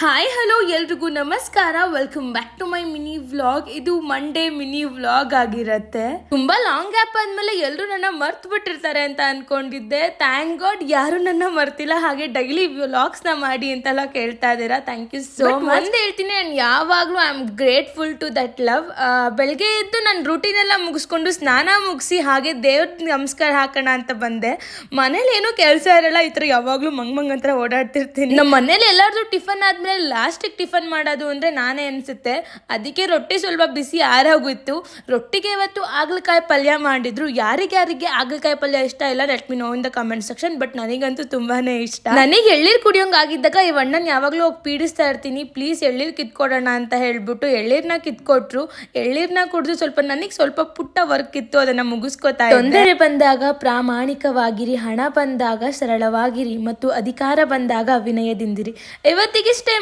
Hi hello ಎಲ್ರಿಗೂ ನಮಸ್ಕಾರ. Welcome back to my mini vlog. ಇದು ಮಂಡೇ ಮಿನಿ ವ್ಲಾಗ್ ಆಗಿರತ್ತೆ. ತುಂಬಾ ಲಾಂಗ್ ಗ್ಯಾಪ್ ಆದ್ಮೇಲೆ ಎಲ್ಲರೂ ನನ್ನ ಮರ್ತು ಬಿಟ್ಟಿರ್ತಾರೆ ಅಂತ ಅನ್ಕೊಂಡಿದ್ದೆ. ಥ್ಯಾಂಕ್ ಗಾಡ್ ಯಾರು ನನ್ನ ಮರ್ತಿಲ್ಲ. ಹಾಗೆ ಡೈಲಿ ವ್ಲಾಗ್ಸ್ ನ ಮಾಡಿ ಅಂತೆಲ್ಲ ಕೇಳ್ತಾ ಇದ್ದೀರಾ. Thank you so much. ಒಂದ್ ಹೇಳ್ತೀನಿ, ನಾನು ಯಾವಾಗ್ಲೂ I am grateful to that love. ಬೆಳಗ್ಗೆ ಎದ್ದು ನನ್ನ ರೂಟೀನ್ ಎಲ್ಲ ಮುಗಿಸ್ಕೊಂಡು ಸ್ನಾನ ಮುಗಿಸಿ ಹಾಗೆ ದೇವ್ರ ನಮಸ್ಕಾರ ಹಾಕೋಣ ಅಂತ ಬಂದೆ. ಮನೇಲಿ ಏನೂ ಕೆಲಸ ಇರಲ್ಲ, ಈ ತರ ಯಾವಾಗ್ಲೂ ಮಂಗ್ ಅಂತ ಓಡಾಡ್ತಿರ್ತೀನಿ. ನಮ್ಮ ಮನೇಲಿ ಎಲ್ಲಾರ್ದು ಟಿಫನ್ ಆದ್ಮೇಲೆ ಲಾಸ್ಟಿಗೆ ಟಿಫನ್ ಮಾಡೋದು ಅಂದ್ರೆ ನಾನೇ ಅನ್ಸುತ್ತೆ. ಅದಕ್ಕೆ ರೊಟ್ಟಿ ಸ್ವಲ್ಪ ಬಿಸಿ ಆರೋಗಿತ್ತು. ರೊಟ್ಟಿಗೆ ಇವತ್ತು ಹಾಗಲಕಾಯಿ ಪಲ್ಯ ಮಾಡಿದ್ರು. ಯಾರಿಗೆ ಹಾಗಲಕಾಯಿ ಪಲ್ಯ ಇಷ್ಟ ಇಲ್ಲ, let me no in the comment section. But ನನಗಂತೂ ತುಂಬಾನೇ ಇಷ್ಟ. ನನಗೆ ಎಳ್ಳೀರು ಕುಡಿಯೋಂಗ್ ಆಗಿದ್ದಾಗ ಈ ಅಣ್ಣನ್ ಯಾವಾಗ್ಲೂ ಹೋಗಿ ಪೀಡಿಸ್ತಾ ಇರ್ತೀನಿ, ಪ್ಲೀಸ್ ಎಳ್ಳೀರು ಕಿತ್ಕೊಡೋಣ ಅಂತ ಹೇಳ್ಬಿಟ್ಟು ಎಳ್ಳೀರ್ನ ಕಿತ್ಕೊಟ್ರು. ಎಳ್ಳೀರ್ನ ಕುಡಿದು ನನಗೆ ಸ್ವಲ್ಪ ಪುಟ್ಟ ವರ್ಕ್ ಇತ್ತು, ಅದನ್ನ ಮುಗಿಸ್ಕೊತಾ ಇದ್ದೆ. ತೊಂದರೆ ಬಂದಾಗ ಪ್ರಾಮಾಣಿಕವಾಗಿರಿ, ಹಣ ಬಂದಾಗ ಸರಳವಾಗಿರಿ ಮತ್ತು ಅಧಿಕಾರ ಬಂದಾಗ ವಿನಯದಿಂದಿರಿ. ಇವತ್ತಿಗಿಷ್ಟೇ.